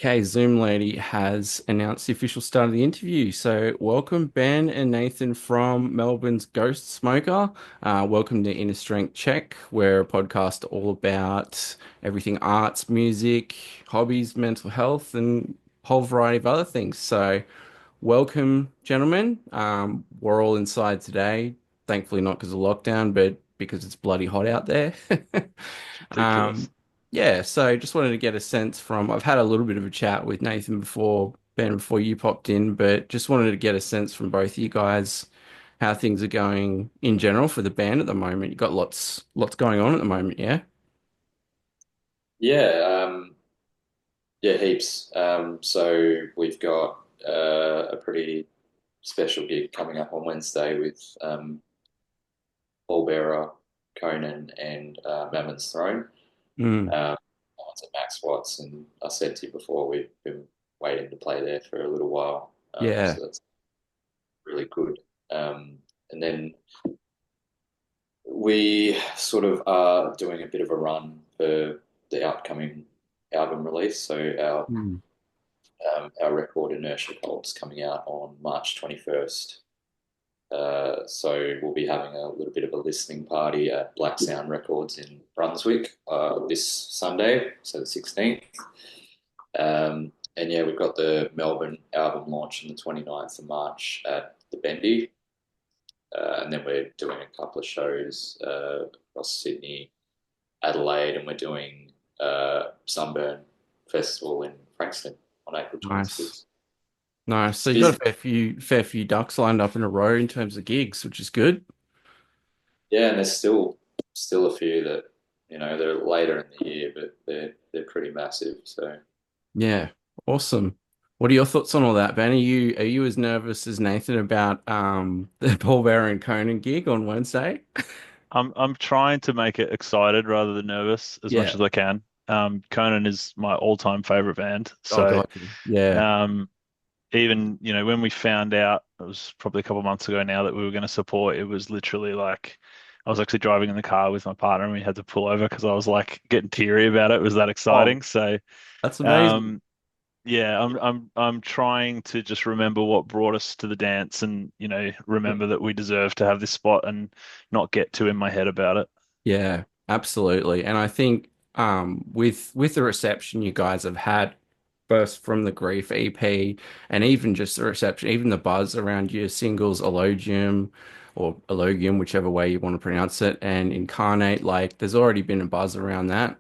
Okay, Zoom Lady has announced the official start of the interview. So, welcome Ben and Nathan from Melbourne's Ghostsmoker. Welcome to Inner Strength Check. We're a podcast all about everything arts, music, hobbies, mental health, and a whole variety of other things. So, welcome, gentlemen. We're all inside today. Thankfully, not because of lockdown, but because it's bloody hot out there. It's Um, ridiculous. yeah, so just wanted to get a sense from, I've had a little bit of a chat with Nathan before, Ben, before you popped in, but just wanted to get a sense from both of you guys how things are going in general for the band at the moment. You've got lots going on at the moment, yeah? Yeah, yeah, heaps. So we've got a pretty special gig coming up on Wednesday with Pallbearer, Conan, and Mammon's Throne. Mm, One's at Max Watts, and I said to you before we've been waiting to play there for a little while. yeah, So that's really good. And then we sort of are doing a bit of a run for the upcoming album release. So mm, our record Inertia Cult is coming out on March 21st. So we'll be having a little bit of a listening party at Black Sound Records in Brunswick this Sunday, so the 16th. And yeah, we've got the Melbourne album launch on the 29th of March at the Bendy. And then we're doing a couple of shows across Sydney, Adelaide, and we're doing Sunburn Festival in Frankston on April nice. 26th. Nice. It's So you got busy. a fair few ducks lined up in a row in terms of gigs, which is good. Yeah, and there's still a few that they're later in the year, but they're pretty massive. So Yeah, awesome. What are your thoughts on all that, Ben? Are you as nervous as Nathan about the Pallbearer and Conan gig on Wednesday? I'm trying to make it excited rather than nervous as much Yeah. as I can. Conan is my all-time favorite band, Oh, so God. Yeah. um, even when we found out, it was probably a couple of months ago now, that we were going to support, it was literally like I was actually driving in the car with my partner and we had to pull over because I was like getting teary about it. It was that Oh, exciting. So that's amazing. um, yeah, I'm trying to just remember what brought us to the dance, and remember that we deserve to have this spot and not get too in my head about it. Yeah, absolutely. And I think with the reception you guys have had, both from the Grief EP and even just the reception, even the buzz around your singles Elogium or Elogium, whichever way you want to pronounce it, and Incarnate, like there's already been a buzz around that.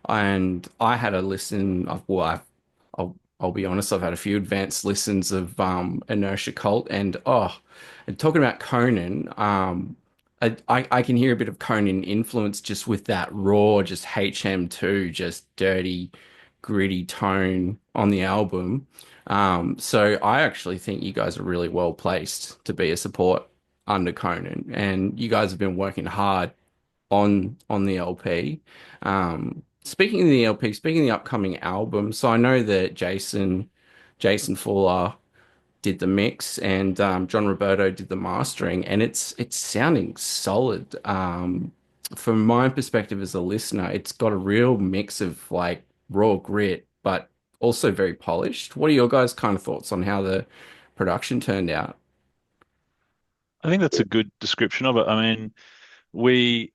And I had a listen of well, I'll be honest, I've had a few advanced listens of Inertia Cult and talking about Conan, I can hear a bit of Conan influence just with that raw, just HM2, just dirty, gritty tone on the album. So I actually think you guys are really well placed to be a support under Conan, and you guys have been working hard on the LP. Speaking of the LP, speaking of the upcoming album, so I know that Jason Fuller did the mix and John Roberto did the mastering, and it's sounding solid. From my perspective as a listener, it's got a real mix of like raw grit, but also very polished. What are your guys' kind of thoughts on how the production turned out? I think that's a good description of it. I mean, we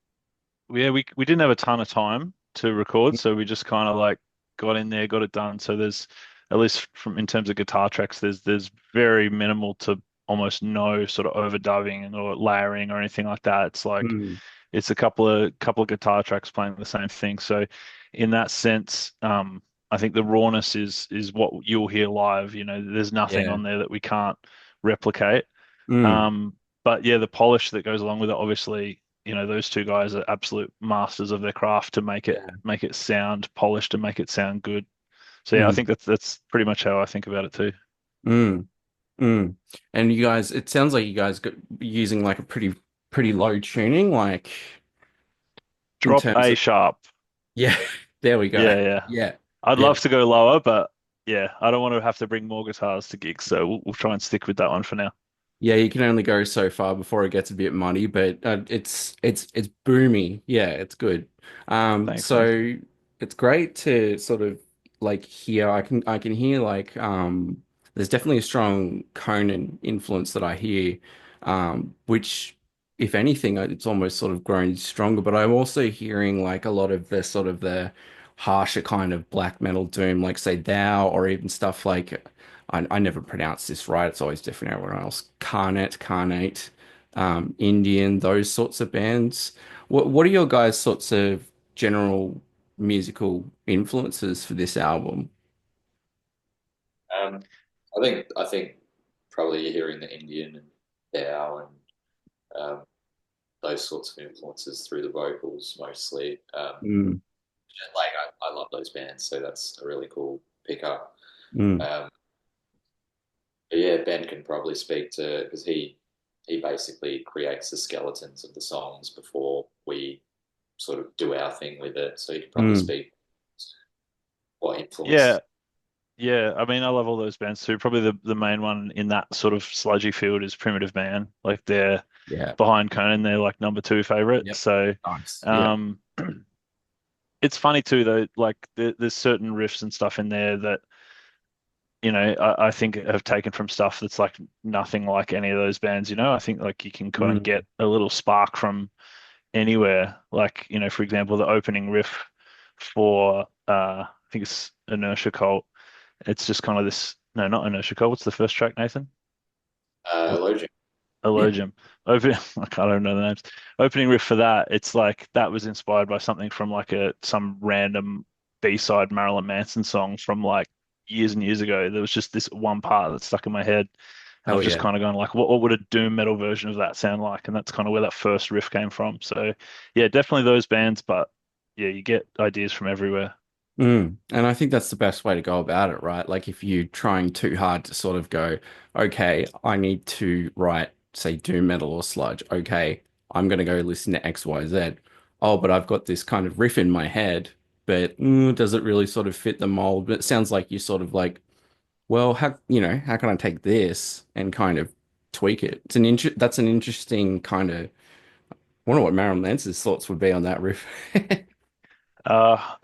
we didn't have a ton of time to record, so we just kind of like got in there, got it done. So there's, at least from in terms of guitar tracks, there's very minimal to almost no sort of overdubbing or layering or anything like that. It's like Mm, it's a couple of guitar tracks playing the same thing. So in that sense, I think the rawness is what you'll hear live. There's nothing yeah. on there that we can't replicate. Mm, But yeah, the polish that goes along with it, obviously, those two guys are absolute masters of their craft to make it yeah. make it sound polished and make it sound good. So yeah, I Mm, think that's pretty much how I think about it too. mm, mm. And you guys, it sounds like you guys got using like a pretty low tuning, like in Drop terms A of sharp. yeah. There we go. Yeah, yeah. Yeah. I'd Yeah. love to go lower, but yeah, I don't want to have to bring more guitars to gigs, so we'll try and stick with that one for now. Yeah, you can only go so far before it gets a bit muddy, but it's boomy. Yeah, it's good. Thanks, man. So it's great to sort of like hear I can hear like there's definitely a strong Conan influence that I hear, which if anything it's almost sort of grown stronger. But I'm also hearing like a lot of the sort of the harsher kind of black metal doom, like say Thou, or even stuff like I never pronounce this right. It's always different everyone else. Carnate, Indian, those sorts of bands. What are your guys' sorts of general musical influences for this album? Um, I think probably you're hearing the Indian and Dow and those sorts of influences through the vocals mostly. Mm, Like I love those bands, so that's a really cool pickup. mm, Um, but yeah, Ben can probably speak to because he basically creates the skeletons of the songs before we sort of do our thing with it. So he can probably mm, speak what Yeah, influenced. yeah. I mean, I love all those bands too. Probably the main one in that sort of sludgy field is Primitive Man. Like they're yeah. behind Conan, they're like number two favorite. Yep. So, Nice. Yeah. um, it's funny too though. Like there's certain riffs and stuff in there that I think have taken from stuff that's like nothing like any of those bands. I think like you can kind of Mm. get a little spark from anywhere. Like for example, the opening riff for I think it's Inertia Cult. It's just kind of this. No, not Inertia Cult. What's the first track, Nathan? Elogium. Yeah. Elogium. Open. I don't know the names. Opening riff for that. It's like that was inspired by something from like some random B-side Marilyn Manson song from like years and years ago. There was just this one part that stuck in my head, and Hell I've just yeah. kind of gone like, what would a doom metal version of that sound like? And that's kind of where that first riff came from. So yeah, definitely those bands, but yeah, you get ideas from everywhere. And I think that's the best way to go about it, right? Like if you're trying too hard to sort of go, okay, I need to write, say, doom metal or sludge. Okay, I'm gonna go listen to X, Y, Z. Oh, but I've got this kind of riff in my head, but does it really sort of fit the mold? But it sounds like you sort of like, well, how can I take this and kind of tweak it? That's an interesting kind of. I wonder what Marilyn Manson's thoughts would be on that riff.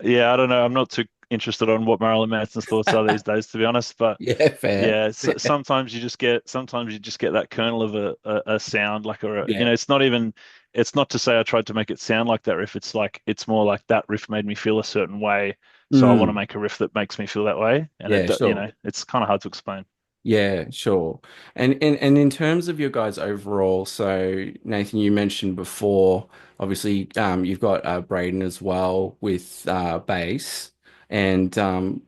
Yeah, I don't know. I'm not too interested on what Marilyn Manson's thoughts are these days, to be honest. But Yeah, fair. yeah, Fair. sometimes you just get that kernel of a sound, like Yeah. it's not to say I tried to make it sound like that riff. It's like it's more like that riff made me feel a certain way, so I want to Mm, make a riff that makes me feel that way, and yeah, sure. it's kind of hard to explain. Yeah, sure. And in terms of your guys overall, so Nathan, you mentioned before, obviously, you've got Braden as well with bass. And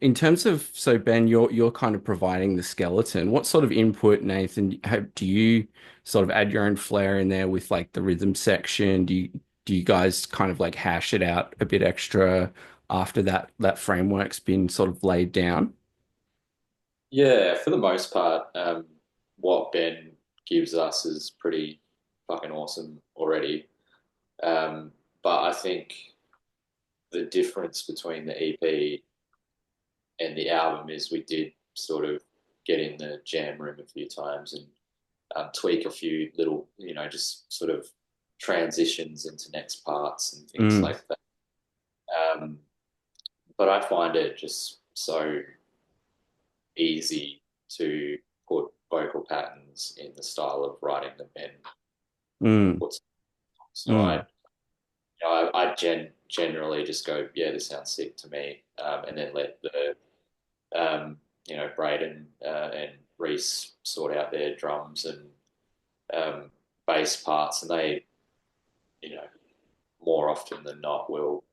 in terms of, so Ben, you're kind of providing the skeleton. What sort of input, Nathan, do you sort of add your own flair in there with like the rhythm section? Do you guys kind of like hash it out a bit extra after that framework's been sort of laid down? Yeah, for the most part, what Ben gives us is pretty fucking awesome already. Um, but I think the difference between the EP and the album is we did sort of get in the jam room a few times and tweak a few little, just sort of transitions into next parts and things Mm, like that. Um, but I find it just so easy to put vocal patterns in the style of writing that Ben mm, puts. So mm. generally just go, yeah, this sounds sick to me, and then let the Braden and Reese sort out their drums and um, bass parts, and they, you know, more often than not will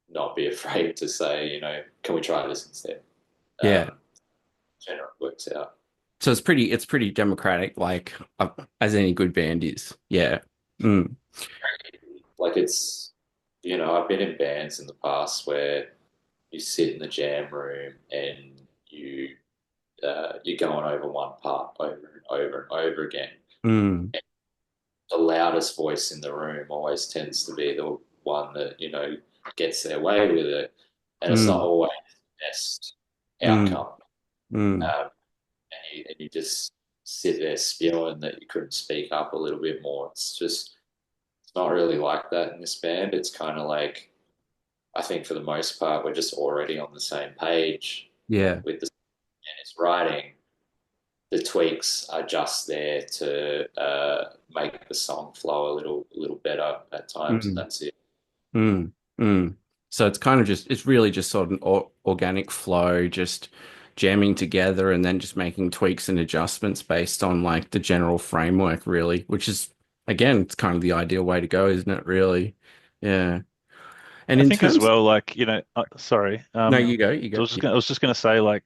not be afraid to say, can we try this instead? Yeah. Um, Generally works out. So it's pretty democratic, like as any good band is. Yeah. Mm, Like I've been in bands in the past where you sit in the jam room and you're going over one part over and over and over again. mm, The loudest voice in the room always tends to be the one that gets their way with it, and it's not mm, always the best mm, outcome. mm. Um, and you just sit there spewing that you couldn't speak up a little bit more. It's not really like that in this band. It's kind of like I think for the most part, we're just already on the same page Yeah. with the and its writing. The tweaks are just there to make the song flow a little better at times, and Mm, that's it. mm, mm. So it's kind of just, it's really just sort of an organic flow, just jamming together and then just making tweaks and adjustments based on like the general framework, really, which is, again, it's kind of the ideal way to go, isn't it, really? Yeah. And I in think as terms, well, like, sorry, no, you go. I was just gonna say, like,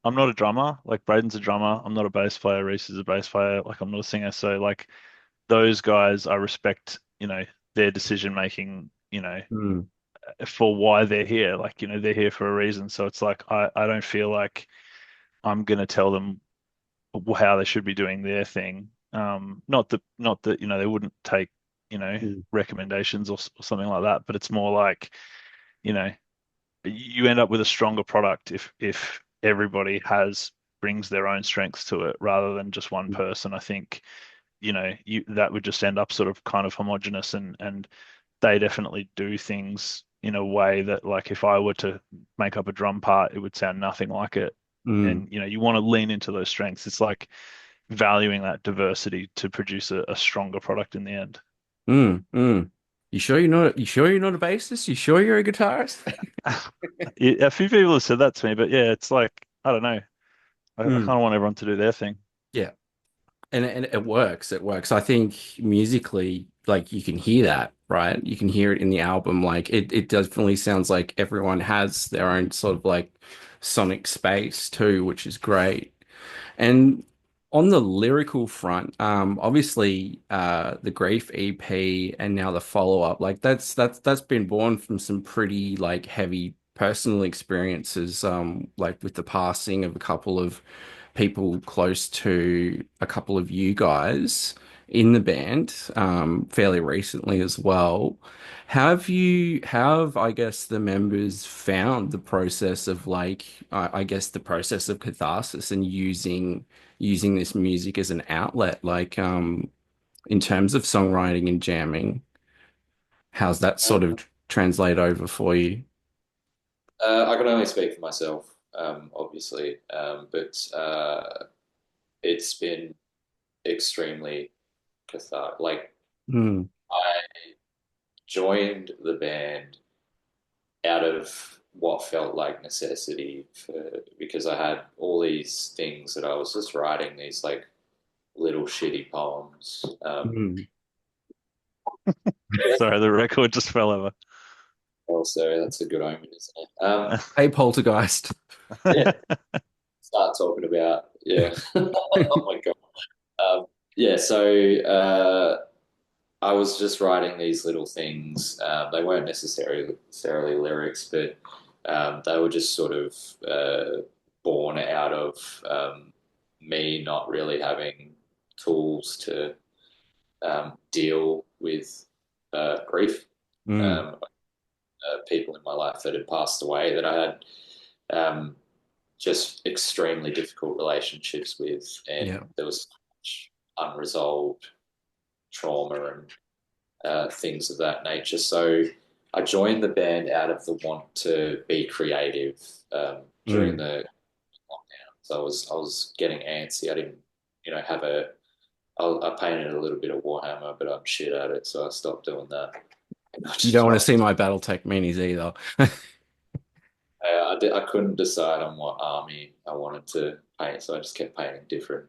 I'm not a drummer. Like, Braden's a drummer. I'm not a bass player. Reese is a bass player. Like, I'm not a singer. So, like, those guys, I respect, their decision making, Mm, for why they're here. Like, they're here for a reason. So it's like I don't feel like I'm gonna tell them how they should be doing their thing. Not that they wouldn't take mm, recommendations or something like that, but it's more like you know you end up with a stronger product if everybody has brings their own strengths to it rather than just one mm, person. I think you that would just end up sort of kind of homogenous, and they definitely do things in a way that, like, if I were to make up a drum part, it would sound nothing like it. mm, And you want to lean into those strengths. It's like valuing that diversity to produce a stronger product in the end. mm. You sure you're not a bassist? You sure you're a guitarist? A few people have said that to me, but yeah, it's like, I don't know. I kind Mm. of want everyone to do their thing. Yeah. And it works. It works. I think musically, like you can hear that, right? You can hear it in the album. Like it definitely sounds like everyone has their own sort of like sonic space too, which is great. And on the lyrical front, obviously the Grief EP and now the follow-up, like that's been born from some pretty like heavy personal experiences, like with the passing of a couple of people close to a couple of you guys in the band, fairly recently as well. Have, I guess, the members found the process of like, I guess the process of catharsis and using this music as an outlet, like in terms of songwriting and jamming, how's that Uh, sort of translate over for you? I can only speak for myself, obviously, but it's been extremely cathartic. Like, Mm, I joined the band out of what felt like necessity because I had all these things that I was just writing these like little shitty poems. mm. Sorry, the record just fell over. Also, that's a good omen, isn't it? Hey, Poltergeist. Yeah, start talking about yeah. Oh my god. Yeah, so I was just writing these little things. They weren't necessarily lyrics, but they were just sort of born out of me not really having tools to deal with grief. Mm, People in my life that had passed away that I had just extremely difficult relationships with, and yeah. there was so much unresolved trauma and things of that nature. So I joined the band out of the want to be creative during Mm. the lockdown. So I was getting antsy. I didn't, have I painted a little bit of Warhammer, but I'm shit at it, so I stopped doing that. And I You just don't want to see writing. my BattleTech minis either. I couldn't decide on what army I wanted to paint, so I just kept painting different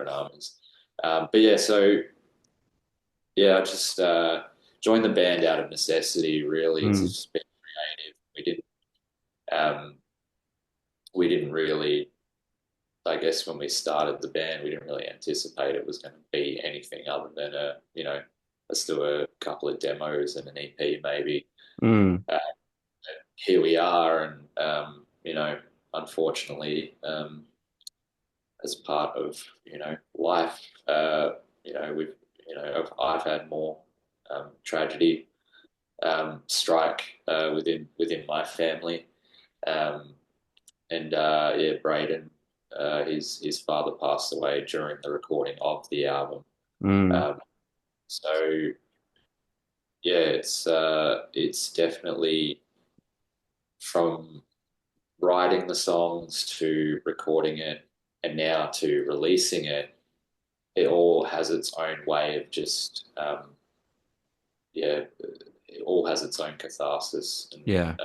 armies. But yeah, so yeah, I just joined the band out of necessity, really, to Mm. just be creative. Um, we didn't really, I guess, when we started the band, we didn't really anticipate it was going to be anything other than let's do a couple of demos and an EP, maybe. Mm. Uh, Here we are, and unfortunately, as part of life, we've I've had more tragedy strike within my family. Um, and yeah, Braden, his father passed away during the recording of the album. Mm. Um, so yeah, it's definitely from writing the songs to recording it and now to releasing it, it all has its own way of just yeah, it all has its own catharsis, and Yeah.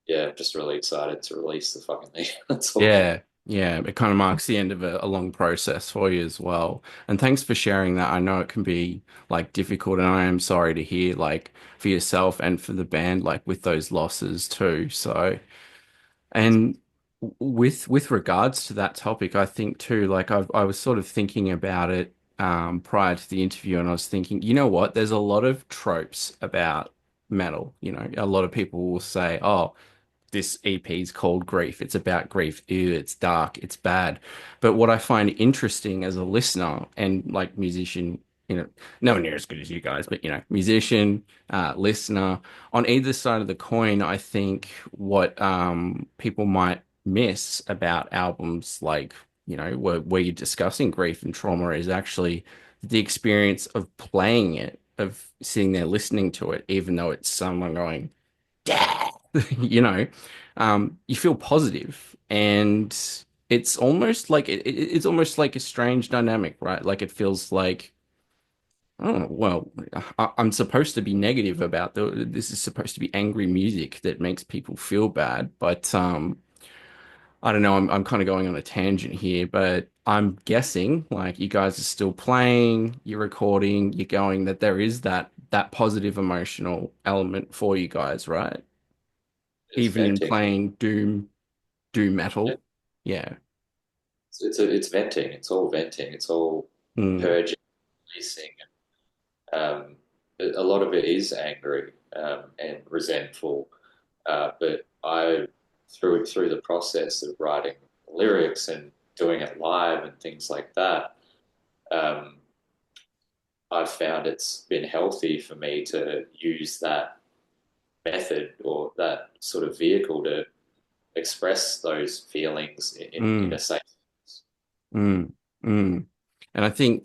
yeah, just really excited to release the fucking thing. That's all. Yeah. Yeah. It kind of marks the end of a long process for you as well. And thanks for sharing that. I know it can be like difficult, and I am sorry to hear like for yourself and for the band, like with those losses too. So, and with regards to that topic, I think too, like I was sort of thinking about it prior to the interview, and I was thinking, you know what? There's a lot of tropes about metal. You know, a lot of people will say, "Oh, this EP is called Grief. It's about grief. Ew, it's dark. It's bad." But what I find interesting as a listener and like musician, you know, nowhere near as good as you guys, but you know, musician, listener, on either side of the coin, I think what people might miss about albums like, you know, where you're discussing grief and trauma is actually the experience of playing it, of sitting there listening to it, even though it's someone going, yeah, you know, you feel positive, and it's almost like a strange dynamic, right? Like it feels like, oh, well, I'm supposed to be negative about this is supposed to be angry music that makes people feel bad, but I don't know, I'm kind of going on a tangent here, but I'm guessing like you guys are still playing, you're recording, you're going that there is that positive emotional element for you guys, right? It's Even in venting. playing doom Yeah. metal. Yeah. It's venting. It's all venting. It's all Mm, purging, releasing. Um, a lot of it is angry and resentful. But I, through the process of writing lyrics and doing it live and things like that, um, I've found it's been healthy for me to use that method or that sort of vehicle to express those feelings in mm, a safe space. mm, mm. And I think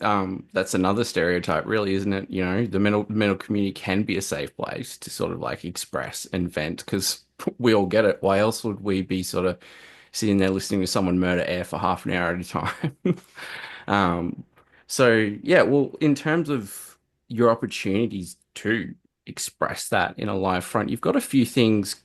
that's another stereotype, really, isn't it? You know, the mental community can be a safe place to sort of like express and vent because we all get it. Why else would we be sort of sitting there listening to someone murder air for half an hour at a time? Um, so yeah, well, in terms of your opportunities to express that in a live front, you've got a few things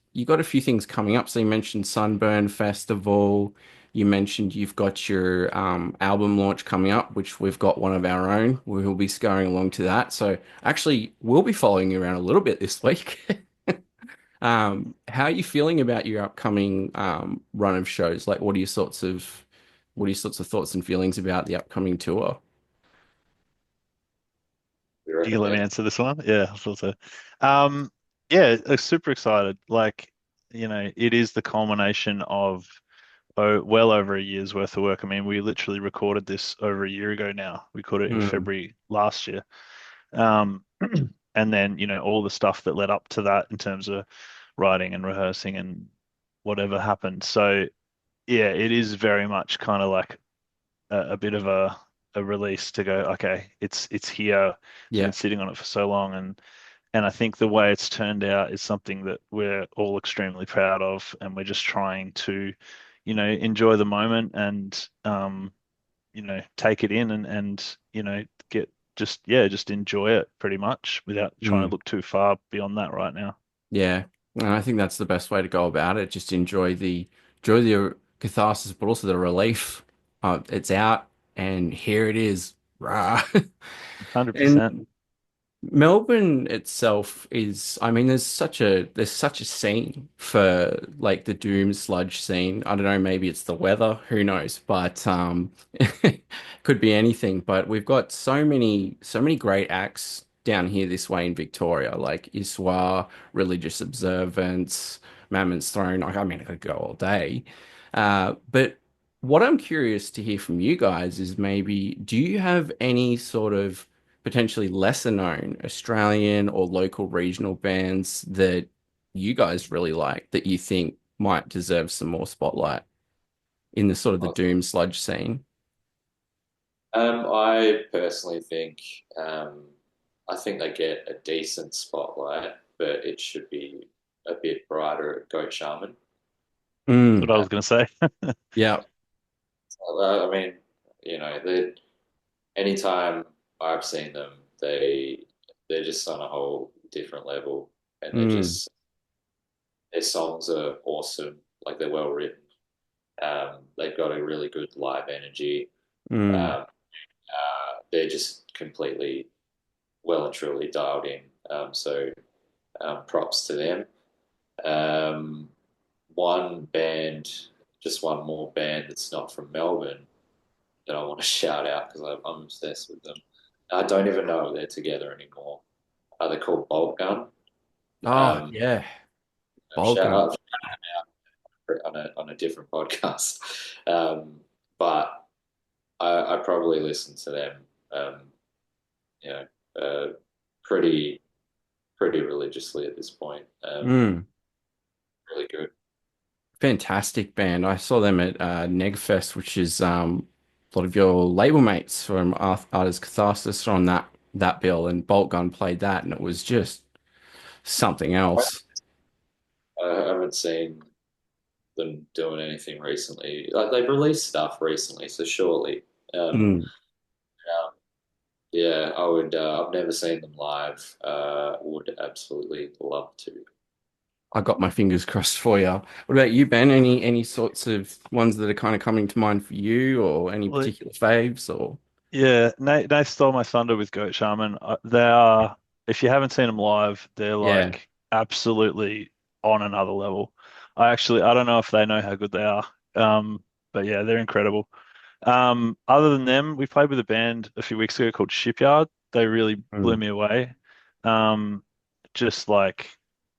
coming up. So you mentioned Sunburn Festival, you mentioned you've got your album launch coming up, which we've got one of our own. We'll be going along to that. So actually, we'll be following you around a little bit this week. How are you feeling about your upcoming run of shows? Like, what are your sorts of thoughts and feelings about the upcoming tour? We You can let me recommend. answer this one. Yeah, I thought so. Um, yeah, super excited. Like, it is the culmination of well over a year's worth of work. I mean, we literally recorded this over a year ago now. We recorded it in Mm, February last year. Um, and then, all the stuff that led up to that in terms of writing and rehearsing and whatever happened. So, yeah, it is very much kind of like a bit of a release to go, okay, it's here. We've been yeah. sitting on it for so long, and I think the way it's turned out is something that we're all extremely proud of, and we're just trying to, enjoy the moment and take it in and get just enjoy it pretty much without trying to Mm, look too far beyond that right now. yeah. And I think that's the best way to go about it. Just enjoy the catharsis, but also the relief. It's out and here it is. Rah. 100%. And Melbourne itself is, I mean, there's such a scene for like the doom sludge scene. I don't know, maybe it's the weather, who knows, but could be anything. But we've got so many great acts down here this way in Victoria, like Iswa, Religious Observance, Mammon's Throne. Like, I mean, I could go all day. But what I'm curious to hear from you guys is maybe, do you have any sort of potentially lesser known Australian or local regional bands that you guys really like that you think might deserve some more spotlight in the sort of the doom sludge scene? I personally think I think they get a decent spotlight, but it should be a bit brighter at Goat Shaman. That's what Mm. I was going to say. Yeah. I mean, they anytime I've seen them, they're just on a whole different level, and Mm. their songs are awesome. Like they're well written. They've got a really good live energy. Mm. They're just completely well and truly dialed in. So props to them. Um, one band, just one more band that's not from Melbourne that I want to shout out because I'm obsessed with them. I don't even know if they're together anymore. They're called Bolt Gun. Oh, Um, yeah. shout Balkan. out on a different podcast, but I probably listen to them, um, you know, pretty religiously at this point. Mm. Really good. Fantastic band. I saw them at Negfest, which is a lot of your label mates from Artist Catharsis are on that bill, and Bolt Gun played that, and it was just something else. I haven't seen them doing anything recently. Like they've released stuff recently, so surely. Um, Mm. um, yeah, I would. I've never seen them live. Would absolutely love to. I got my fingers crossed for you. What about you, Ben? Any sorts of ones that are kind of coming to mind for you, or any Well, particular faves, or yeah, Nate stole my thunder with Goat Shaman. They are, if you haven't seen them live, they're yeah. like absolutely on another level. I don't know if they know how good they are. But yeah, they're incredible. Other than them, we played with a band a few weeks ago called Shipyard. They really blew Mm. me away. Um, just like,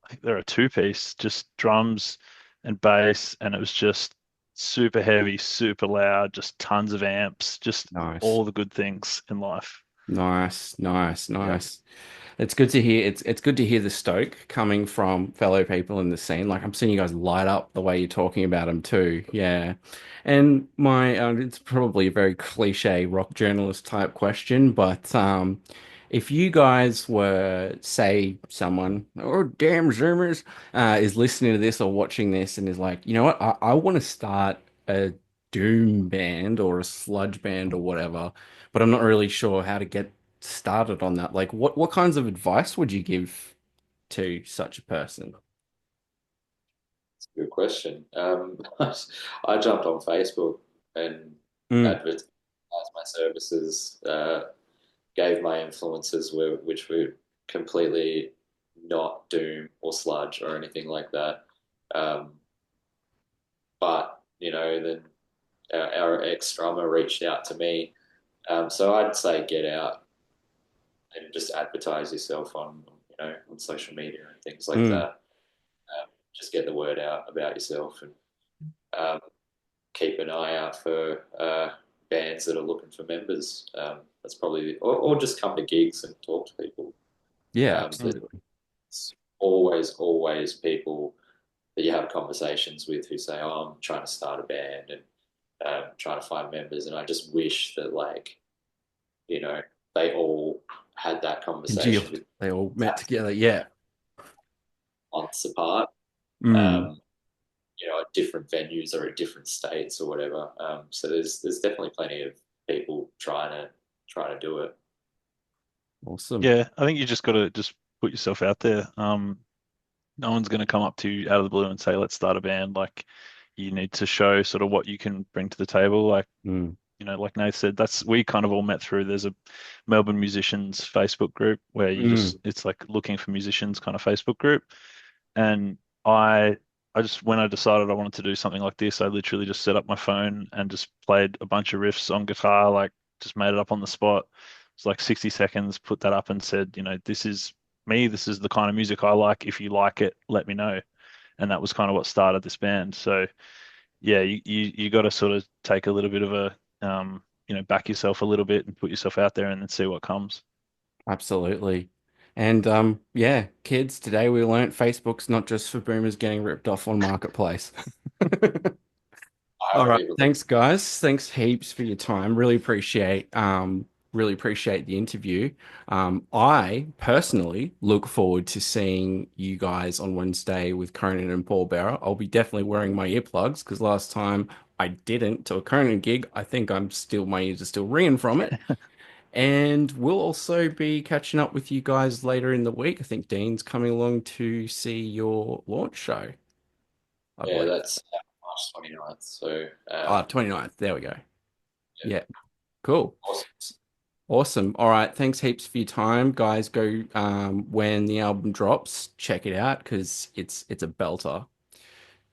I think they're a two-piece, just drums and bass, and it was just super heavy, super loud, just tons of amps, just Nice. all the good things in life. Nice, nice, Yeah, nice. It's good to hear. It's good to hear the stoke coming from fellow people in the scene. Like I'm seeing you guys light up the way you're talking about them too. Yeah, and my it's probably a very cliche rock journalist type question, but if you guys were, say, someone or damn Zoomers is listening to this or watching this and is like, you know what, I want to start a doom band or a sludge band or whatever, but I'm not really sure how to get started on that. Like, what kinds of advice would you give to such a person? it's a good question. I jumped on Facebook and Mm. advertised my services. Gave my influences which were completely not doom or sludge or anything like that. Um, but then our ex drummer reached out to me. So I'd say get out and just advertise yourself on social media and things like Mm. that. Just get the word out about yourself and um, keep an eye out for bands that are looking for members. That's probably or just come to gigs and talk to people. Yeah, There's absolutely. always people that you have conversations with who say, "Oh, I'm trying to start a band and trying to find members," and I just wish that you know they all had that conversation Congealed. with They all met together. Yeah. months apart. Mm. Um, at different venues or at different states or whatever. So there's definitely plenty of people trying to do it. Awesome. Yeah, I think you just got to just put yourself out there. No one's going to come up to you out of the blue and say, let's start a band. Like, you need to show sort of what you can bring to the table. Like, Mm. like Nate said, we kind of all met through, there's a Melbourne musicians Facebook group where Mm. it's like looking for musicians kind of Facebook group. And I just, when I decided I wanted to do something like this, I literally just set up my phone and just played a bunch of riffs on guitar, like just made it up on the spot. It's like 60 seconds, put that up and said, this is me. This is the kind of music I like. If you like it, let me know. And that was kind of what started this band. So yeah, you got to sort of take a little bit of back yourself a little bit and put yourself out there and then see what comes. Absolutely. And yeah, kids, today we learnt Facebook's not just for boomers getting ripped off on Marketplace. I All haven't right. even looked. Thanks, guys. Thanks heaps for your time. Really appreciate really appreciate the interview. I personally look forward to seeing you guys on Wednesday with Conan and Pallbearer. I'll be definitely wearing my earplugs because last time I didn't to a Conan gig. I think my ears are still ringing from it. And we'll also be catching up with you guys later in the week. I think Dean's coming along to see your launch show, I Yeah, believe. that's March 29th. So, Ah, 29th. There we go. yeah, Yeah, cool. awesome. Awesome. All right. Thanks heaps for your time, guys. Go when the album drops, check it out because it's a belter.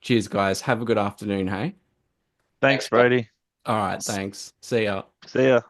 Cheers, guys. Have a good afternoon, hey? Thanks, Thanks, mate. Brody. All right, thanks. See ya. See ya.